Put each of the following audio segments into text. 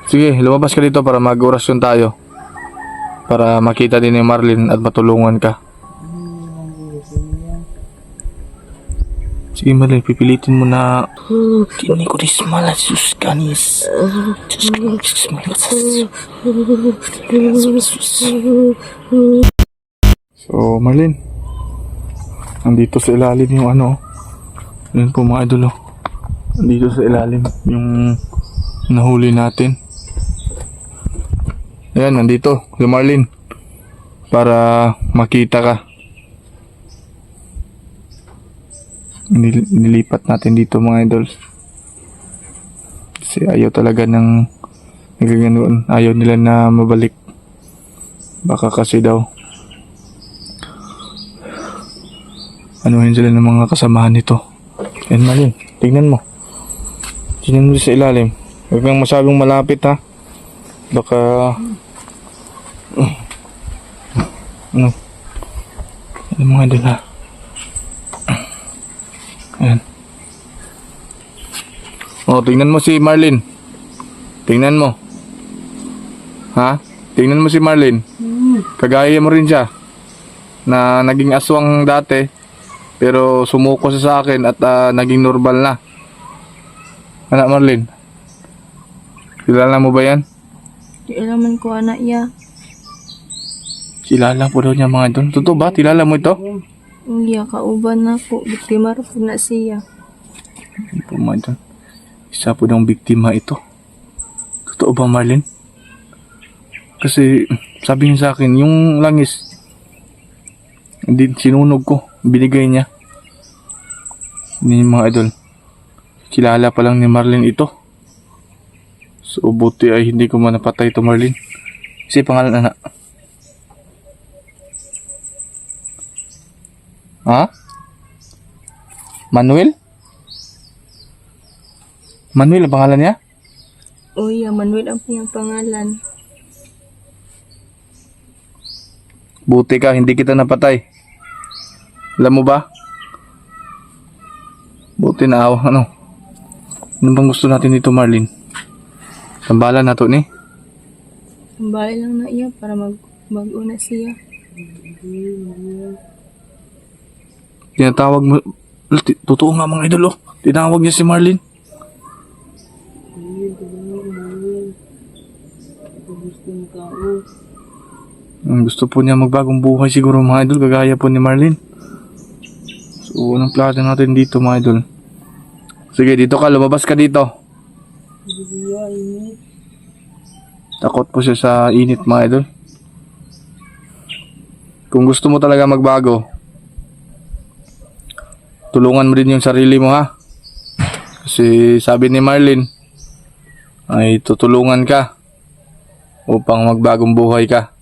Sige, lumabas ka dito para mag-orasyon tayo. Para makita din ni Marlene at matulungan ka. Sige Marlene, pipilitin mo na. Tini ko dis malas sus kanis. Sus kanis. So Marlene, nandito sa ilalim yung ano. Yun po mga idol. Nandito sa ilalim yung nahuli natin. Ayan, nandito si Marlene para makita ka. Nilipat natin dito mga idol. Kasi ayaw talaga ng nagaganoon. Ayaw nila na mabalik. Baka kasi daw anuhin sila ng mga kasamahan nito. Ayan Marlene, tingnan mo. Tingnan mo sa ilalim. Huwag kang masyadong malapit ha. Baka ano mga idol ha. Ayan. Oh, tingnan mo si Marlene. Tingnan mo. Ha? Tingnan mo si Marlene. Kagaya mo rin siya na naging aswang dati pero sumuko siya sa akin at naging normal na. Anak Marlene, kilala mo ba yan? Ilaman ko anak ya. Kilala po daw niya mga idol. Totoo ba? Kilala mo ito? Iya kauban ako. Biktima ra po na siya. Hindi po mga idol. Isa po daw biktima ito. Totoo ba Marlene? Kasi sabi niya sa akin, yung langis hindi sinunog ko. Binigay niya. Hindi mga idol. Kilala pa lang ni Marlene ito. So buti ay hindi ko man napatay ito Marlene. Kasi pangalan anak. Ha? Manuel? Manuel ang pangalan niya? O iya, Manuel ang piyang pangalan. Buti ka, hindi kita napatay. Alam mo ba? Buti na ano? Ano bang gusto natin dito Marlene? Tambalan na to ni? Sambali lang na iya para mag-una siya. Tinatawag mo. Totoo nga mga idol oh. Tinawag niya si Marlene. Gusto po niya magbagong buhay siguro mga idol. Kagaya po ni Marlene. So anong plano natin dito mga idol? Sige dito ka. Lumabas ka dito. Takot po siya sa init mga idol. Kung gusto mo talaga magbago, tulungan mo din yung sarili mo ha. Kasi sabi ni Marlene ay tutulungan ka upang magbagong buhay ka.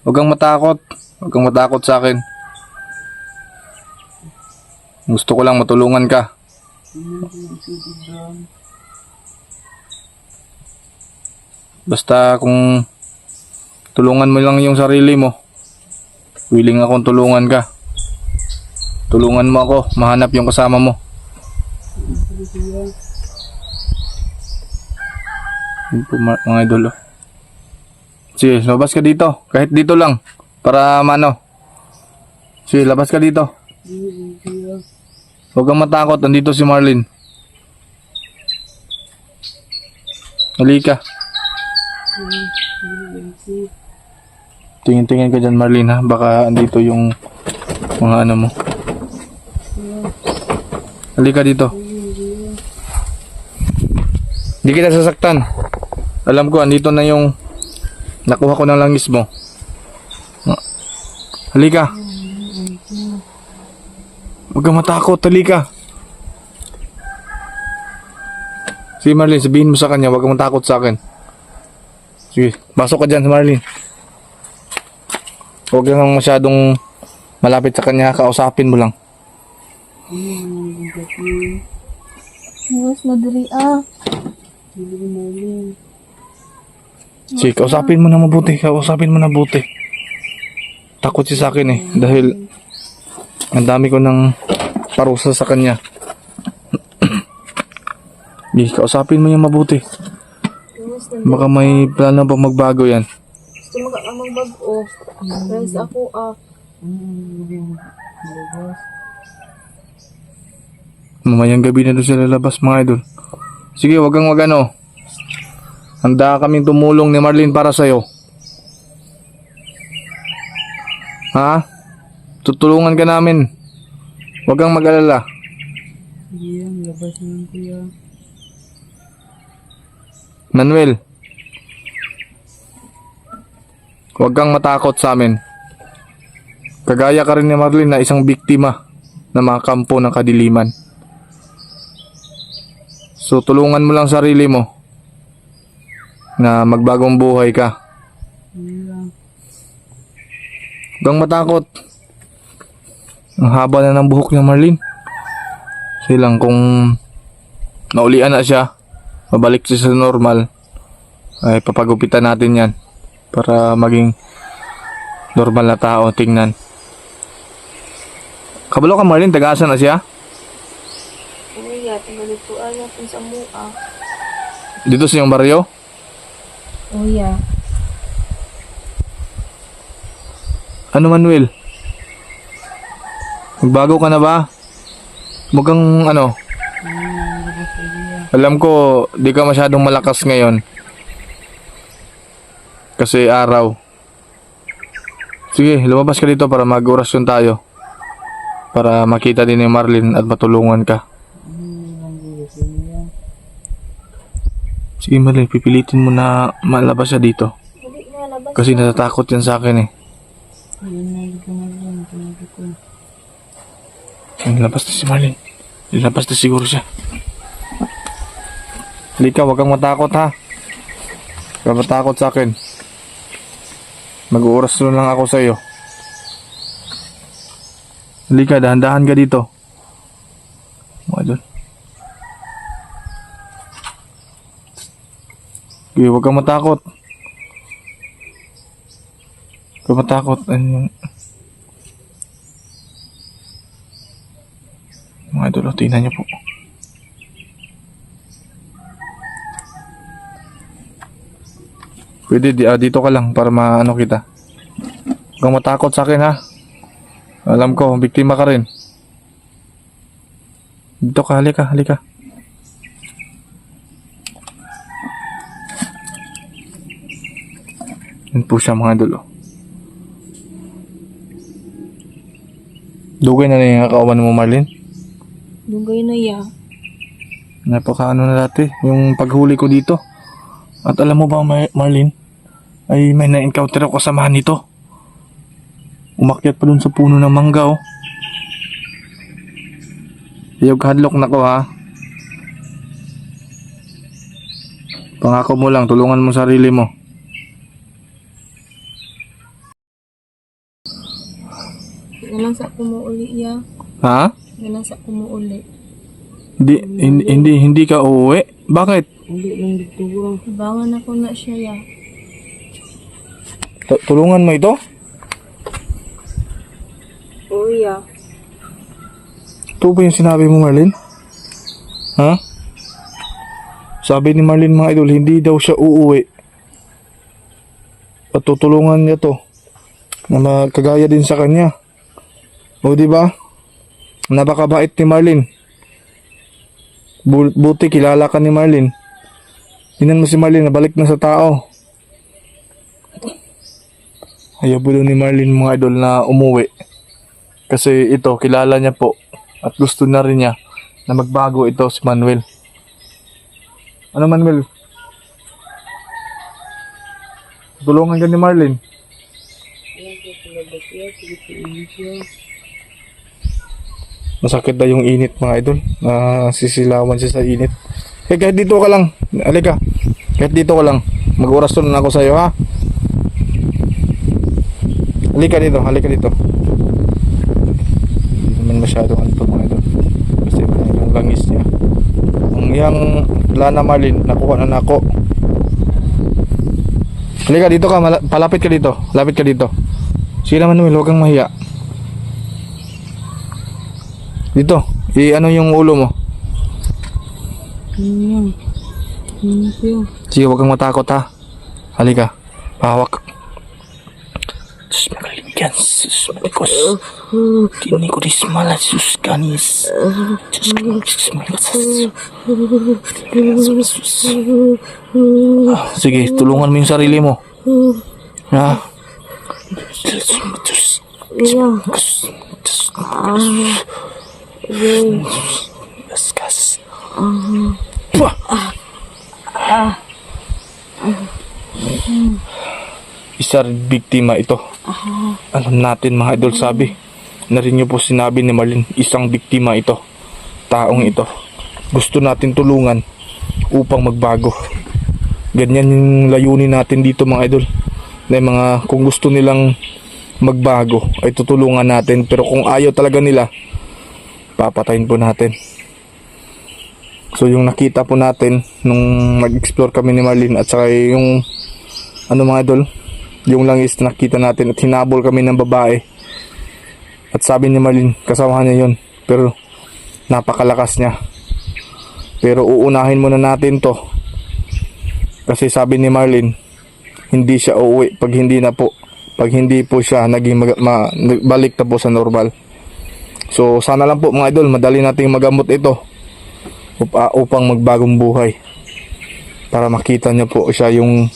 Huwag kang matakot. Huwag kang matakot sa akin. Gusto ko lang matulungan ka. Basta kung tulungan mo lang yung sarili mo, willing akong tulungan ka. Tulungan mo ako, mahanap yung kasama mo. Yun po mga idol. Sige, labas ka dito. Kahit dito lang. Para mano. Sige, labas ka dito. Huwag kang matakot. Nandito si Marlene. Halika. Tingin-tingin ka dyan Marlene ha. Baka andito yung mga ano mo. Halika dito. Hindi kita sasaktan. Alam ko, andito na yung nakuha ko ng langis mo. Halika. Huwag kang matakot. Halika. Sige Marlene, sabihin mo sa kanya. Huwag kang matakot sa akin. Sige, pasok ka dyan Marlene. Huwag kang masyadong malapit sa kanya. Kausapin mo lang. Mas madali ah. Sige, kausapin mo na mabuti. Kausapin mo na mabuti. Takot siya sa akin eh. Dahil ang dami ko ng parusa sa kanya. Di, kausapin mo yung mabuti. Tapos Baka may plano pa magbago yan. gusto magbago. Friends ako Mamayang gabi na doon sila lalabas mga idol. Sige, wag kang magano. Handa kaming tumulong ni Marlene para sa'yo. Ha? Tutulungan ka namin. Wag kang mag-alala. Sige, labas naman kuya. Manuel, huwag kang matakot sa amin. Kagaya ka rin ni Marlene na isang biktima ng mga kampo ng kadiliman. So tulungan mo lang sarili mo na magbagong buhay ka. Huwag kang matakot. Ang haba na ng buhok niya, Marlene. Silang kung naulian na siya, mabalik siya sa normal, ay papagupitan natin yan para maging normal na tao tingnan. Kabalo ka, Marlene, tagaasan na siya? Kuya, tagalutuan natin sa mua. Dito sa iyong baryo? Kuya. Ano, Manuel? Magbago ka na ba? Huwag kang ano. Alam ko, di ka masyadong malakas ngayon. Kasi araw. Sige, lumabas ka dito para mag-orasyon tayo. Para makita din ni Marlene at matulungan ka. Sige, Marlene, pipilitin mo na malabas siya dito. Hindi na labas. Kasi natatakot yan sa akin eh. Ay, labas na si Marlene. Labas na siguro siya. Halika, huwag kang matakot ha. Huwag kang matakot sa akin. Mag-uuras lang ako sa iyo. Halika, dahan-dahan ka dito. Mga doon. Okay, huwag kang matakot. Huwag kang matakot. Mga idol, tingnan niyo po. Pwede, dito ka lang para maano kita. Huwag kang matakot sa akin ha. Alam ko, biktima ka rin. Dito ka, halika, halika. Yan po siya mga idol. Dugay na yung kakauman mo, Marlene. Dugay na ya. Napaka ano na dati, yung paghuli ko dito. At alam mo ba, Marlene, ay may na-encounter ako kasamahan nito. Umakyat pa dun sa puno ng mangga, oh. Iyog hadlok na ko, ha. Pangako mo lang, tulungan mo sarili mo. Ganang sa kumuuli ya. Ha? Ganang sa kumuuli. Hindi ka uuwi? Bakit? Hindi lang dito bro. Ibangan ako na siya ya. Tulungan mo ito? Oo ya. Ito ba yung sinabi mo, Marlene? Ha? Sabi ni Marlene mga idol, hindi daw siya uuwi. At tutulungan niya to na magkagaya din sa kanya. O di ba? Napakabait ni Marlene. Buti kilala ka ni Marlene. Tingnan mo si Marlene, nabalik na sa tao. Ayaw po ni Marlene mga idol na umuwi. Kasi ito, kilala niya po. At gusto na rin niya na magbago ito si Manuel. Ano, Manuel? Tulungan ka ni Marlene. Masakit na yung init mga idol. Sisilawan siya sa init. Eh, kahit dito ka lang. Halika. Kahit dito ka lang. Mag-oras na ako sa'yo, ha? Halika dito. Halika dito. Hindi naman masyadong ano to mga idol. Kasi yung langis niya. Ang yung lana Marlene, nakuha na ako. Halika dito ka. Palapit ka dito. Lapit ka dito. Sige naman, Manuel. Huwag kang mahiya. Dito, ano yung ulo mo? Ayan. Thank you. Sige, huwag kang matakot ha. Halika. Pahawak. Sus, magaling yan. Sus, malikos. Tini ko dis malas. Sus, ganis. Sus, ganis. Sus, malikos. Sus. Sige, tulungan mo yung sarili mo. Ha? Sus, sus. Ayan. Sus, sus. Ayan. Gasgas. Isa rin biktima ito. Alam natin mga idol, sabi. Narinig niyo po sinabi ni Marlene, isang biktima ito. Taong ito. Gusto natin tulungan upang magbago. Ganyan yung layunin natin dito mga idol. Na yung mga kung gusto nilang magbago ay tutulungan natin. Pero kung ayaw talaga nila, papatayin po natin. So yung nakita po natin nung mag-explore kami ni Marlene at saka yung mga idol, yung langis na nakita natin at hinabol kami ng babae. At sabi ni Marlene, kasamahan niya yun. Pero napakalakas niya. Pero uunahin muna natin to. Kasi sabi ni Marlene, hindi siya uuwi pag hindi po siya naging balik na po sa normal. So sana lang po mga idol, madali nating magamot ito upang magbagong buhay, para makita niyo po siya yung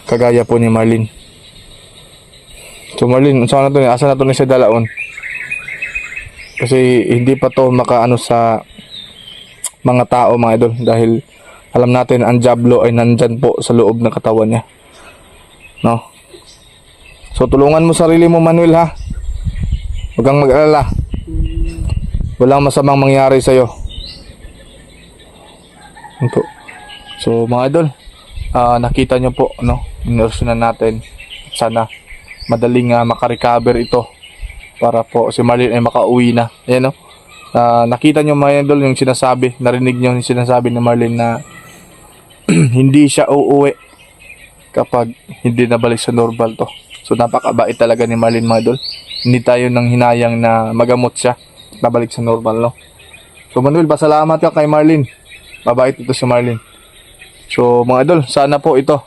kagaya po ni Marlene. So Marlene, asa na to ni siya dalaon? Kasi hindi pa to makaano sa mga tao mga idol, dahil alam natin ang diablo ay nandyan po sa loob ng katawan niya, no? So tulungan mo sarili mo, Manuel, ha? Huwag kang mag-alala, walang masamang mangyari sa'yo. Ito. So mga idol, nakita nyo po, no, inersyunan natin. Sana madaling makarecover ito para po si Marlene ay makauwi na. Ayan, no? Nakita nyo mga idol yung sinasabi, narinig nyo yung sinasabi ni Marlene na hindi siya uuwi kapag hindi nabalik sa normal to. So napakabait talaga ni Marlene mga idol. Hindi tayo nang hinayang na magamot siya, nabalik sa normal, no? So Manuel, pasalamat ka kay Marlene. Mabait ito si Marlene. So mga idol, sana po ito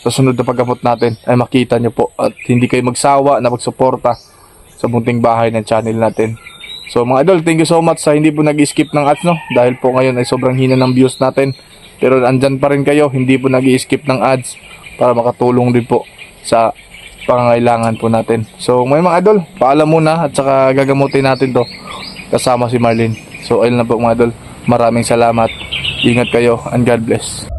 sa sunod na paggamot natin ay makita nyo po at hindi kayo magsawa na magsuporta sa munting bahay ng channel natin. So mga idol, thank you so much sa hindi po nag-skip ng ads, no? Dahil po ngayon ay sobrang hina ng views natin. Pero andyan pa rin kayo, hindi po nag-skip ng ads para makatulong din po sa pangangailangan po natin. So may mga idol, paalam muna at saka gagamutin natin to kasama si Marlene. So ayun na po mga idol, maraming salamat. Ingat kayo and God bless.